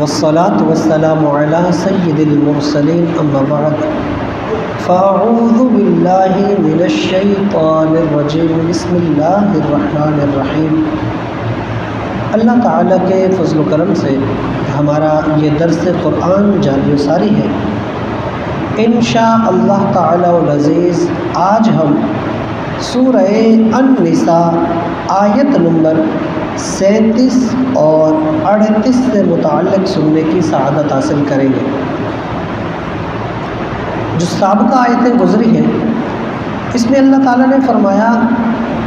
والصلاة والسلام على سید المرسلین اما بعد فاعوذ باللہ من الشیطان الرجیم بسم اللہ الرحمن الرحیم۔ اللہ تعالیٰ کے فضل و کرم سے ہمارا یہ درس قرآن جاری و ساری ہے۔ انشاء اللہ تعالیٰ العزیز آج ہم سورہ النساء آیت نمبر 37 اور 38 سے متعلق سننے کی سعادت حاصل کریں گے۔ جو سابقہ آیتیں گزری ہیں اس میں اللہ تعالیٰ نے فرمایا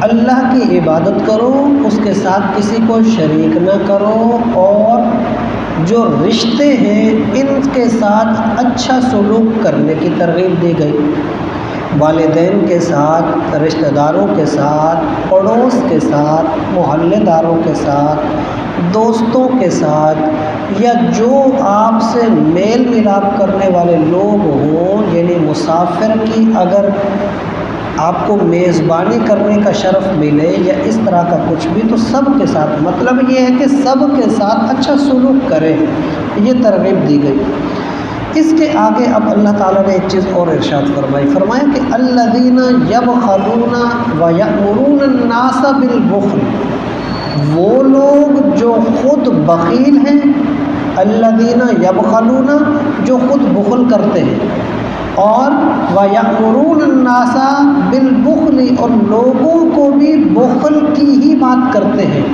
اللہ کی عبادت کرو، اس کے ساتھ کسی کو شریک نہ کرو، اور جو رشتے ہیں ان کے ساتھ اچھا سلوک کرنے کی ترغیب دی گئی۔ والدین کے ساتھ، رشتہ داروں کے ساتھ، پڑوس کے ساتھ، محلے داروں کے ساتھ، دوستوں کے ساتھ، یا جو آپ سے میل ملاپ کرنے والے لوگ ہوں، یعنی مسافر کی اگر آپ کو میزبانی کرنے کا شرف ملے یا اس طرح کا کچھ بھی، تو سب کے ساتھ، مطلب یہ ہے کہ سب کے ساتھ اچھا سلوک کریں، یہ ترغیب دی گئی۔ اس کے آگے اب اللہ تعالیٰ نے ایک چیز اور ارشاد فرمایا کہ الذین یبخلون ویأمرون الناس بالبخل، وہ لوگ جو خود بخیل ہیں، الذین یبخلون جو خود بخل کرتے ہیں، اور وَيَأْمُرُونَ النَّاسَ بِالْبُخْلِ اور لوگوں کو بھی بخل کی ہی بات کرتے ہیں،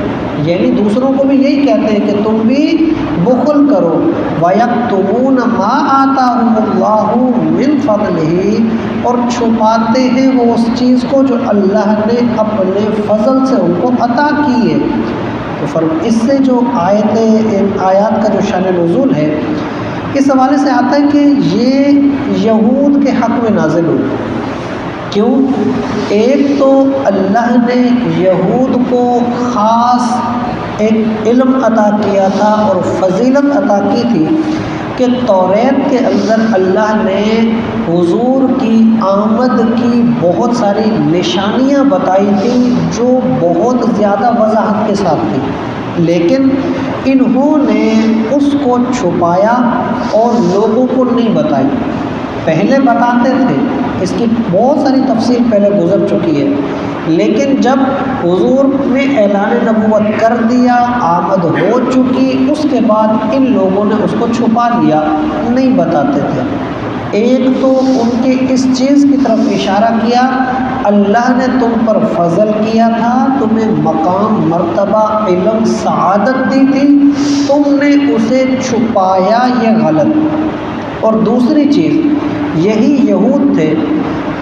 یعنی دوسروں کو بھی یہی کہتے ہیں کہ تم بھی بخل کرو۔ وَيَكْتُمُونَ مَا آتَاهُمُ اللَّهُ مِنْ فَضْلِهِ اور چھپاتے ہیں وہ اس چیز کو جو اللہ نے اپنے فضل سے ان کو عطا کی ہے۔ تو اس سے جو آیات کا جو شان نزول ہے اس حوالے سے آتا ہے کہ یہ یہود کے حق میں نازل ہوئی۔ کیوں؟ ایک تو اللہ نے یہود کو خاص ایک علم عطا کیا تھا اور فضیلت عطا کی تھی کہ توریت کے اندر اللہ نے حضور کی آمد کی بہت ساری نشانیاں بتائی تھیں جو بہت زیادہ وضاحت کے ساتھ تھیں، لیکن انہوں نے اس کو چھپایا اور لوگوں کو نہیں بتائی۔ پہلے بتاتے تھے، اس کی بہت ساری تفصیل پہلے گزر چکی ہے، لیکن جب حضور نے اعلان نبوت کر دیا، آمد ہو چکی، اس کے بعد ان لوگوں نے اس کو چھپا لیا، نہیں بتاتے تھے۔ ایک تو ان کے اس چیز کی طرف اشارہ کیا، اللہ نے تم پر فضل کیا تھا، تمہیں مقام، مرتبہ، علم، سعادت دی تھی، تم نے اسے چھپایا، یہ غلط۔ اور دوسری چیز، یہی یہود تھے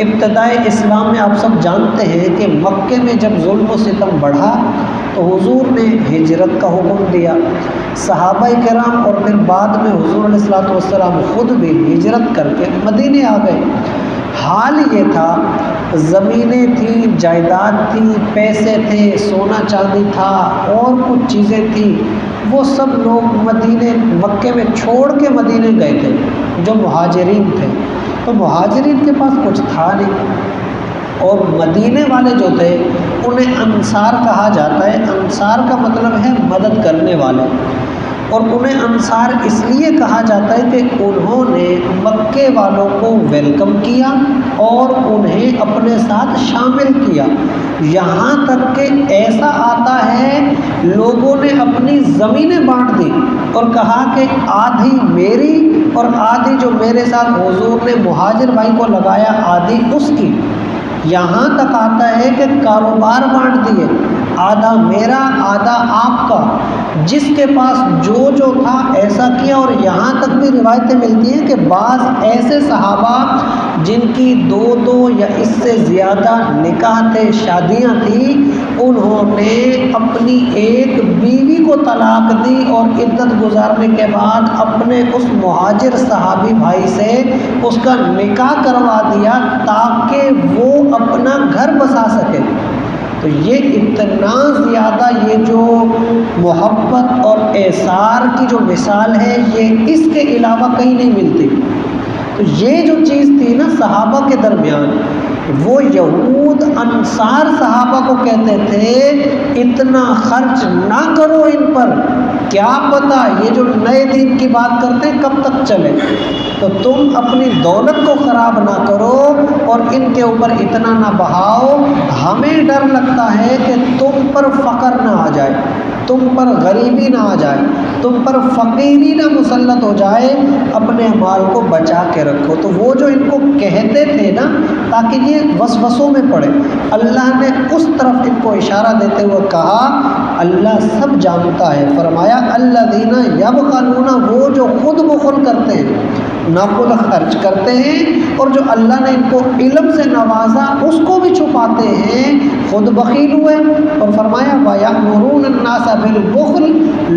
ابتدائے اسلام میں، آپ سب جانتے ہیں کہ مکے میں جب ظلم و ستم بڑھا تو حضور نے ہجرت کا حکم دیا، صحابہ کرام اور پھر بعد میں حضور علیہ الصلوۃ والسلام خود بھی ہجرت کر کے مدینے آ گئے۔ حال یہ تھا، زمینیں تھیں، جائیداد تھی، پیسے تھے، سونا چاندی تھا، اور کچھ چیزیں تھیں، وہ سب لوگ مکے میں چھوڑ کے مدینے گئے تھے جو مہاجرین تھے۔ تو مہاجرین کے پاس کچھ تھا نہیں، اور مدینے والے جو تھے انہیں انصار کہا جاتا ہے۔ انصار کا مطلب ہے مدد کرنے والے، اور انہیں انصار اس لیے کہا جاتا ہے کہ انہوں نے مکے والوں کو ویلکم کیا اور انہیں اپنے ساتھ شامل کیا، یہاں تک کہ ایسا آتا ہے لوگوں نے اپنی زمینیں بانٹ دی اور کہا کہ آدھی میری اور آدھی جو میرے ساتھ حضور نے مہاجر بھائی کو لگایا آدھی اس کی۔ یہاں تک آتا ہے کہ کاروبار بانٹ دیے، آدھا میرا آدھا آپ کا، جس کے پاس جو تھا ایسا کیا۔ اور یہاں تک بھی روایتیں ملتی ہیں کہ بعض ایسے صحابہ جن کی 2 یا اس سے زیادہ نکاح تھے، شادیاں تھیں، انہوں نے اپنی ایک بیوی کو طلاق دی اور عدت گزارنے کے بعد اپنے اس مہاجر صحابی بھائی سے اس کا نکاح کروا دیا تاکہ وہ اپنا گھر بسا سکے۔ تو یہ اتنا زیادہ یہ جو محبت اور ایثار کی جو مثال ہے یہ اس کے علاوہ کہیں نہیں ملتی۔ تو یہ جو چیز تھی نا صحابہ کے درمیان، وہ یہود انصار صحابہ کو کہتے تھے اتنا خرچ نہ کرو ان پر، کیا پتہ یہ جو نئے دین کی بات کرتے ہیں کب تک چلے، تو تم اپنی دولت کو خراب نہ کرو اور ان کے اوپر اتنا نہ بہاؤ، ہمیں ڈر لگتا ہے کہ تم پر فقر نہ آ جائے، تم پر غریبی نہ آ جائے، تم پر فقیری نہ مسلط ہو جائے، اپنے مال کو بچا کے رکھو۔ تو وہ جو ان کو کہتے تھے نا تاکہ یہ وسوسوں میں پڑے، اللہ نے اس طرف ان کو اشارہ دیتے ہوئے کہا اللہ سب جانتا ہے، فرمایا الذین یبخلون، وہ جو خود بخل کرتے ہیں، نہ خود خرچ کرتے ہیں، اور جو اللہ نے ان کو علم سے نوازا اس کو بھی چھپاتے ہیں، خود بخیل ہوئے۔ اور فرمایا وَيَأْمُرُونَ النَّاسَ بِالْبُخْلِ،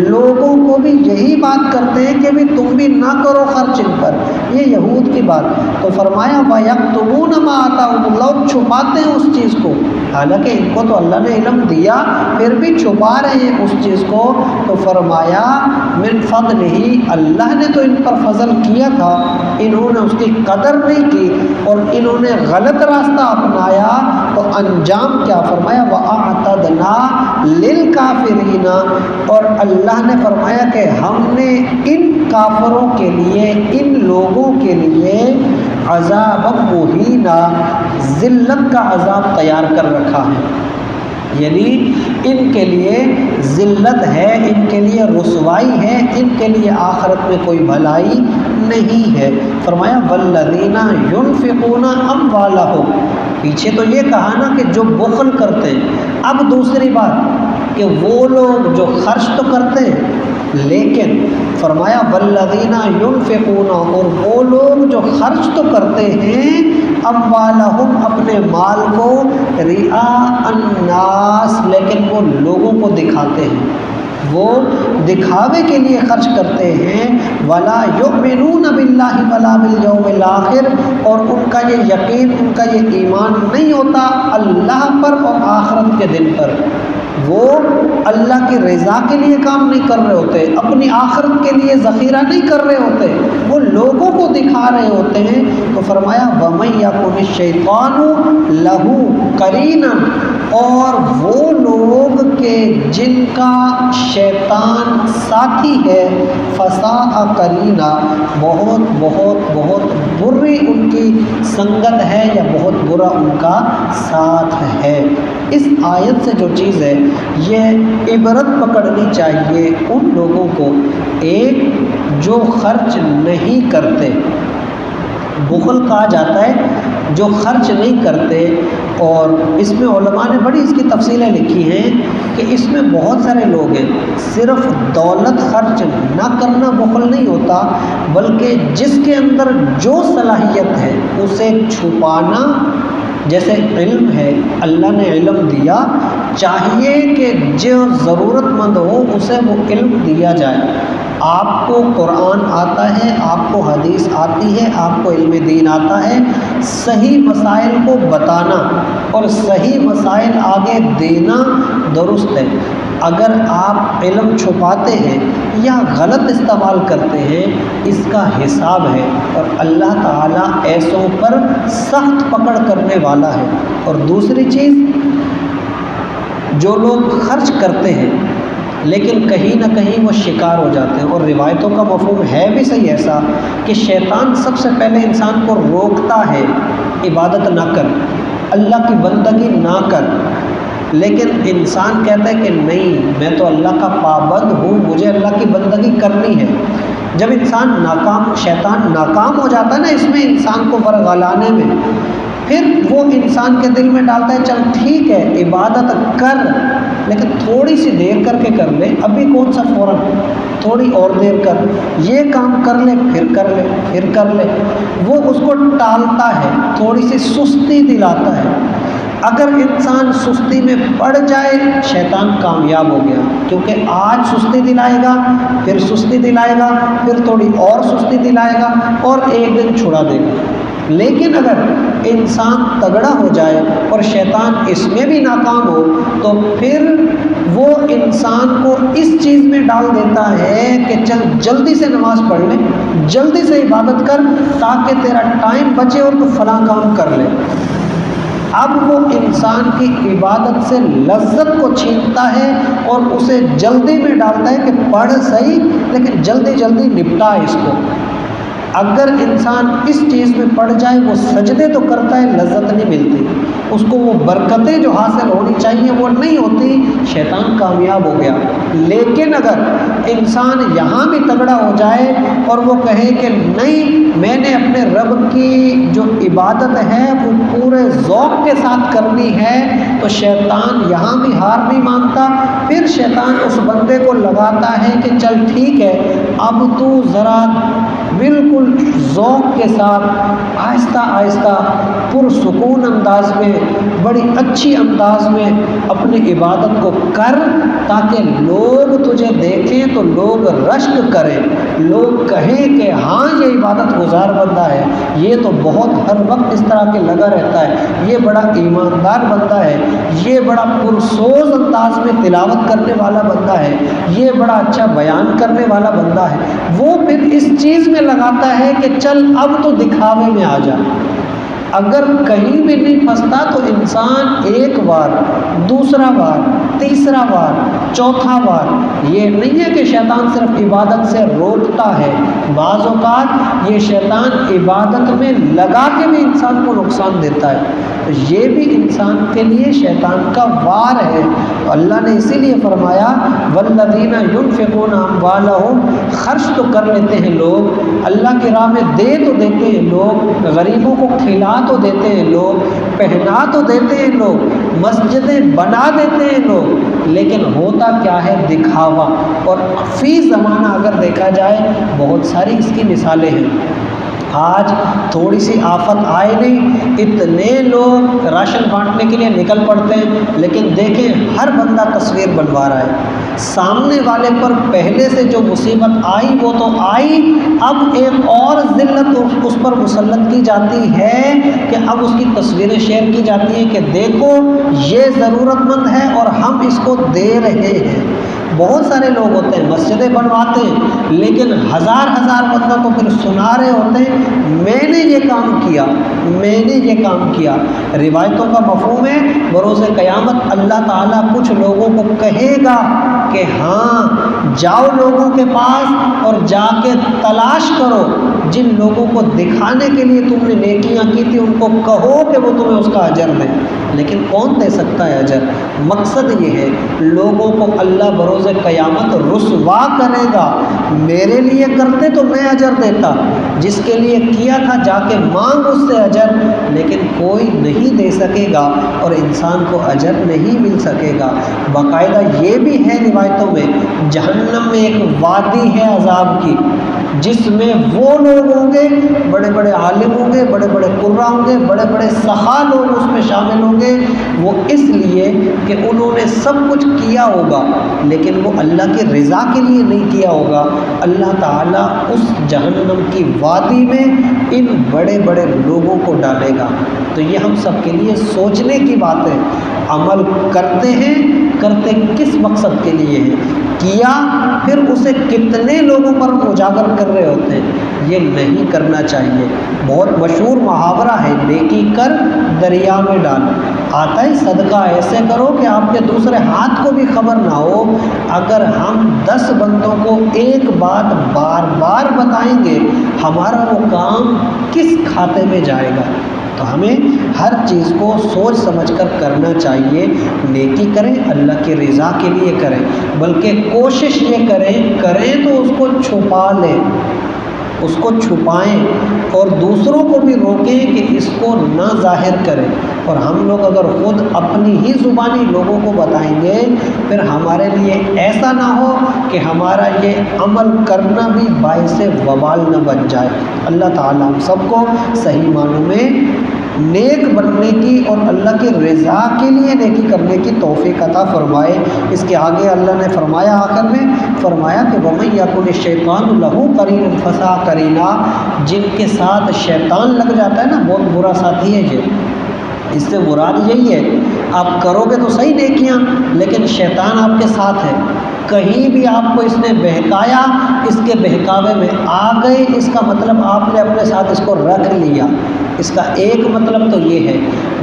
لوگوں کو بھی یہی بات کرتے ہیں کہ بھی تم بھی نہ کرو خرچ ان پر، یہ یہود کی بات۔ تو فرمایا وَيَكْتُمُونَ مَا آتَاهُمُ اللَّهُ، چھپاتے ہیں اس چیز کو، حالانکہ ان کو تو اللہ نے علم دیا پھر بھی چھپا رہے ہیں اس چیز کو۔ تو فرمایا من فضلہ، اللہ نے تو ان پر فضل کیا تھا، انہوں نے اس کی قدر نہیں کی اور انہوں نے غلط راستہ اپنایا، تو انجام کیا؟ فرمایا وَأَعْتَدْنَا لِلْكَافِرِينَ، اور اللہ نے فرمایا کہ ہم نے ان کافروں کے لیے، ان لوگوں کے لیے عذاب مہینہ، ذلت کا عذاب تیار کر رکھا ہے، یعنی ان کے لیے ذلت ہے، ان کے لیے رسوائی ہے، ان کے لیے آخرت میں کوئی بھلائی نہیں ہے۔ فرمایا والذین ينفقون اموالهم، پیچھے تو یہ کہا نا کہ جو بخل کرتے ہیں، اب دوسری بات کہ وہ لوگ جو خرچ تو کرتے ہیں لیکن فرمایا والذین ينفقون، اور وہ لوگ جو خرچ تو کرتے ہیں اموالہم، اپنے مال کو، رئاء الناس، لیکن وہ لوگوں کو دکھاتے ہیں، وہ دکھاوے کے لیے خرچ کرتے ہیں، ولا یؤمنون باللہ ولا بالیوم الاخر، اور ان کا یہ یقین، ان کا یہ ایمان نہیں ہوتا اللہ پر اور آخرت کے دن پر، وہ اللہ کی رضا کے لیے کام نہیں کر رہے ہوتے، اپنی آخرت کے لیے ذخیرہ نہیں کر رہے ہوتے، وہ لوگوں کو دکھا رہے ہوتے ہیں۔ تو فرمایا وَمَن یَکُنِ الشَّیطَانُ لَهُ قَرِینًا، اور وہ لوگ کہ جن کا شیطان ساتھی ہے، فَسَاءَ قَرِینًا، بہت بہت بہت بری ان کی سنگت ہے یا بہت برا ان کا ساتھ ہے۔ اس آیت سے جو چیز ہے یہ عبرت پکڑنی چاہیے ان لوگوں کو، ایک جو خرچ نہیں کرتے، بخل کہا جاتا ہے جو خرچ نہیں کرتے، اور اس میں علماء نے بڑی اس کی تفصیلیں لکھی ہیں کہ اس میں بہت سارے لوگ ہیں، صرف دولت خرچ نہ کرنا بخل نہیں ہوتا، بلکہ جس کے اندر جو صلاحیت ہے اسے چھپانا، جیسے علم ہے، اللہ نے علم دیا، چاہیے کہ جو ضرورت مند ہو اسے وہ علم دیا جائے۔ آپ کو قرآن آتا ہے، آپ کو حدیث آتی ہے، آپ کو علم دین آتا ہے، صحیح مسائل کو بتانا اور صحیح مسائل آگے دینا درست ہے۔ اگر آپ علم چھپاتے ہیں یا غلط استعمال کرتے ہیں اس کا حساب ہے، اور اللہ تعالیٰ ایسوں پر سخت پکڑ کرنے والا ہے۔ اور دوسری چیز، جو لوگ خرچ کرتے ہیں لیکن کہیں نہ کہیں وہ شکار ہو جاتے ہیں، اور روایتوں کا مفہوم ہے بھی صحیح ایسا کہ شیطان سب سے پہلے انسان کو روکتا ہے عبادت نہ کر، اللہ کی بندگی نہ کر، لیکن انسان کہتا ہے کہ نہیں میں تو اللہ کا پابند ہوں، مجھے اللہ کی بندگی کرنی ہے۔ جب انسان ناکام، شیطان ناکام ہو جاتا ہے نا اس میں انسان کو ورغلانے میں، پھر وہ انسان کے دل میں ڈالتا ہے چل ٹھیک ہے عبادت کر، لیکن تھوڑی سی دیر کر کے کر لے، ابھی کون سا فوراً، تھوڑی اور دیر کر، یہ کام کر لے پھر کر لے پھر کر لے، وہ اس کو ٹالتا ہے، تھوڑی سی سستی دلاتا ہے۔ اگر انسان سستی میں پڑ جائے شیطان کامیاب ہو گیا، کیونکہ آج سستی دلائے گا، پھر سستی دلائے گا، پھر تھوڑی اور سستی دلائے گا، اور ایک دن چھڑا دے گا۔ لیکن اگر انسان تگڑا ہو جائے اور شیطان اس میں بھی ناکام ہو تو پھر وہ انسان کو اس چیز میں ڈال دیتا ہے کہ چل جلدی سے نماز پڑھ لے، جلدی سے عبادت کر تاکہ تیرا ٹائم بچے اور تو فلاں کام کر لے۔ اب وہ انسان کی عبادت سے لذت کو چھینتا ہے اور اسے جلدی میں ڈالتا ہے کہ پڑھ صحیح لیکن جلدی جلدی نپٹا اس کو۔ اگر انسان اس چیز میں پڑ جائے، وہ سجدے تو کرتا ہے، لذت نہیں ملتی اس کو، وہ برکتیں جو حاصل ہونی چاہیے وہ نہیں ہوتی، شیطان کامیاب ہو گیا۔ لیکن اگر انسان یہاں بھی تگڑا ہو جائے اور وہ کہے کہ نہیں، میں نے اپنے رب کی جو عبادت ہے وہ پورے ذوق کے ساتھ کرنی ہے، تو شیطان یہاں بھی ہار نہیں مانتا۔ پھر شیطان اس بندے کو لگاتا ہے کہ چل ٹھیک ہے، اب تو ذرا بالکل ذوق کے ساتھ آہستہ آہستہ پرسکون انداز میں، بڑی اچھی انداز میں اپنی عبادت کو کر، تاکہ لوگ تجھے دیکھیں تو لوگ رشک کریں، لوگ کہیں کہ ہاں یہ عبادت گزار بندہ ہے، یہ تو بہت ہر وقت اس طرح کے لگا رہتا ہے، یہ بڑا ایماندار بندہ ہے، یہ بڑا پرسوز انداز میں تلاوت کرنے والا بندہ ہے، یہ بڑا اچھا بیان کرنے والا بندہ ہے۔ وہ پھر اس چیز میں لگاتا ہے کہ چل اب تو دکھاوے میں آ جا۔ اگر کہیں بھی نہیں پھنستا تو انسان ایک بار، دوسرا بار، تیسرا بار، چوتھا بار، یہ نہیں ہے کہ شیطان صرف عبادت سے روکتا ہے، بعض اوقات یہ شیطان عبادت میں لگا کے بھی انسان کو نقصان دیتا ہے، تو یہ بھی انسان کے لیے شیطان کا وار ہے۔ تو اللہ نے اسی لیے فرمایا والذین ينفقون اموالهم، خرچ تو کر لیتے ہیں لوگ، اللہ کی راہ میں دے تو دیتے ہیں لوگ، غریبوں کو کھلا تو دیتے ہیں لوگ، پہنا تو دیتے ہیں لوگ، مسجدیں بنا دیتے ہیں لوگ، لیکن ہوتا کیا ہے؟ دکھاوا۔ اور فی زمانہ اگر دیکھا جائے بہت ساری اس کی مثالیں ہیں۔ آج تھوڑی سی آفت آئے نہیں، اتنے لوگ راشن بانٹنے کے لیے نکل پڑتے ہیں، لیکن دیکھیں ہر بندہ تصویر بنوا رہا ہے، سامنے والے پر پہلے سے جو مصیبت آئی وہ تو آئی، اب ایک اور ذلت اس پر مسلط کی جاتی ہے کہ اب اس کی تصویریں شیئر کی جاتی ہیں کہ دیکھو یہ ضرورت مند ہے اور ہم اس کو دے رہے ہیں۔ بہت سارے لوگ ہوتے ہیں مسجدیں بنواتے ہیں، لیکن ہزار بندوں کو پھر سنا رہے ہوتے ہیں میں نے یہ کام کیا، میں نے یہ کام کیا۔ روایتوں کا مفہوم ہے بروز قیامت اللہ تعالیٰ کچھ لوگوں کو کہے گا کہ ہاں جاؤ لوگوں کے پاس اور جا کے تلاش کرو، جن لوگوں کو دکھانے کے لیے تم نے نیکیاں کی تھی ان کو کہو کہ وہ تمہیں اس کا اجر دیں، لیکن کون دے سکتا ہے اجر؟ مقصد یہ ہے لوگوں کو اللہ بروز قیامت رسوا کرے گا، میرے لیے کرتے تو میں اجر دیتا، جس کے لیے کیا تھا جا کے مانگ اس سے اجر، لیکن کوئی نہیں دے سکے گا اور انسان کو اجر نہیں مل سکے گا۔ باقاعدہ یہ بھی ہے روایتوں میں جہنم میں ایک وادی ہے عذاب کی، جس میں وہ لوگ ہوں گے، بڑے بڑے عالم ہوں گے، بڑے بڑے قرہ ہوں گے، بڑے بڑے سخا لوگ اس میں شامل ہوں گے، وہ اس لیے کہ انہوں نے سب کچھ کیا ہوگا لیکن وہ اللہ کی رضا کے لیے نہیں کیا ہوگا۔ اللہ تعالیٰ اس جہنم کی وادی میں ان بڑے بڑے لوگوں کو ڈالے گا۔ تو یہ ہم سب کے لیے سوچنے کی بات ہے، عمل کرتے ہیں، کرتے کس مقصد کے لیے ہے، کیا پھر اسے کتنے لوگوں پر اجاگر کر رہے ہوتے ہیں، یہ نہیں کرنا چاہیے۔ بہت مشہور محاورہ ہے نیکی کر دریا میں ڈال، آتا ہے صدقہ ایسے کرو کہ آپ کے دوسرے ہاتھ کو بھی خبر نہ ہو۔ اگر ہم 10 بندوں کو ایک بات بار بار بتائیں گے ہمارا وہ کام کس کھاتے میں جائے گا؟ تو ہمیں ہر چیز کو سوچ سمجھ کر کرنا چاہیے۔ نیکی کریں اللہ کی رضا کے لیے کریں، بلکہ کوشش یہ کریں تو اس کو چھپا لیں، اس کو چھپائیں اور دوسروں کو بھی روکیں کہ اس کو نہ ظاہر کریں۔ اور ہم لوگ اگر خود اپنی ہی زبانی لوگوں کو بتائیں گے پھر ہمارے لیے ایسا نہ ہو کہ ہمارا یہ عمل کرنا بھی باعث وبال نہ بن جائے۔ اللہ تعالیٰ ہم سب کو صحیح معنوں میں نیک بننے کی اور اللہ کی رضا کے لیے نیکی کرنے کی توفیق عطا فرمائے۔ اس کے آگے اللہ نے فرمایا، آخر میں فرمایا کہ وَمَن يَكُنِ الشَّيْطَانُ لَهُ قَرِينٌ فَسَاءَ قَرِينًا، جن کے ساتھ شیطان لگ جاتا ہے نا، بہت برا ساتھی ہے یہ۔ اس سے مراد یہی ہے آپ کرو گے تو صحیح نیکیاں، لیکن شیطان آپ کے ساتھ ہے، کہیں بھی آپ کو اس نے بہکایا، اس کے بہکاوے میں آ گئے، اس کا مطلب آپ نے اپنے ساتھ اس کو رکھ لیا۔ اس کا ایک مطلب تو یہ ہے۔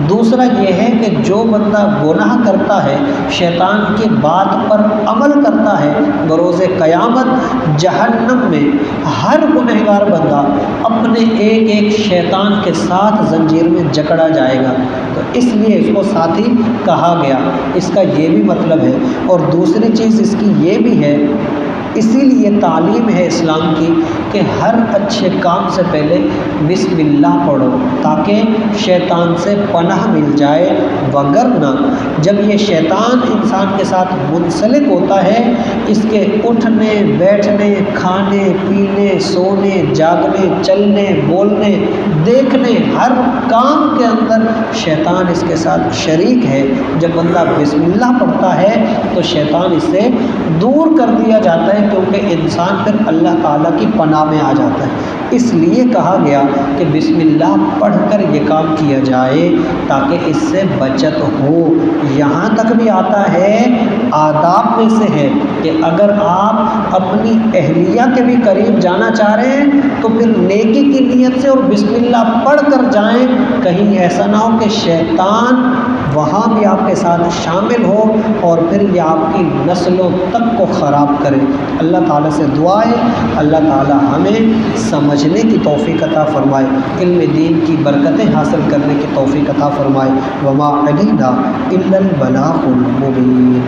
دوسرا یہ ہے کہ جو بندہ گناہ کرتا ہے، شیطان کی بات پر عمل کرتا ہے، بروز قیامت جہنم میں ہر گنہگار بندہ اپنے ایک ایک شیطان کے ساتھ زنجیر میں جکڑا جائے گا، تو اس لیے اس کو ساتھی کہا گیا۔ اس کا یہ بھی مطلب ہے۔ اور دوسری چیز اس کی یہ بھی ہے، اسی لیے تعلیم ہے اسلام کی کہ ہر اچھے کام سے پہلے بسم اللہ پڑھو تاکہ شیطان سے پناہ مل جائے، وگرنہ جب یہ شیطان انسان کے ساتھ منسلک ہوتا ہے، اس کے اٹھنے بیٹھنے، کھانے پینے، سونے جاگنے، چلنے بولنے دیکھنے، ہر کام کے اندر شیطان اس کے ساتھ شریک ہے۔ جب بندہ بسم اللہ پڑھتا ہے تو شیطان اس سے دور کر دیا جاتا ہے، کیونکہ انسان پھر اللہ تعالیٰ کی پناہ میں آ جاتا ہے۔ اس لیے کہا گیا کہ بسم اللہ پڑھ کر یہ کام کیا جائے تاکہ اس سے بچت ہو۔ یہاں تک بھی آتا ہے، آداب میں سے ہے کہ اگر آپ اپنی اہلیہ کے بھی قریب جانا چاہ رہے ہیں تو پھر نیکی کی نیت سے اور بسم اللہ پڑھ کر جائیں، کہیں ایسا نہ ہو کہ شیطان وہاں بھی آپ کے ساتھ شامل ہو اور پھر یہ آپ کی نسلوں تک کو خراب کرے۔ اللہ تعالیٰ سے دعا ہے اللہ تعالیٰ ہمیں سمجھنے کی توفیق عطا فرمائے، علم دین کی برکتیں حاصل کرنے کی توفیق عطا فرمائے۔ وما علینا الا البلاغ المبین۔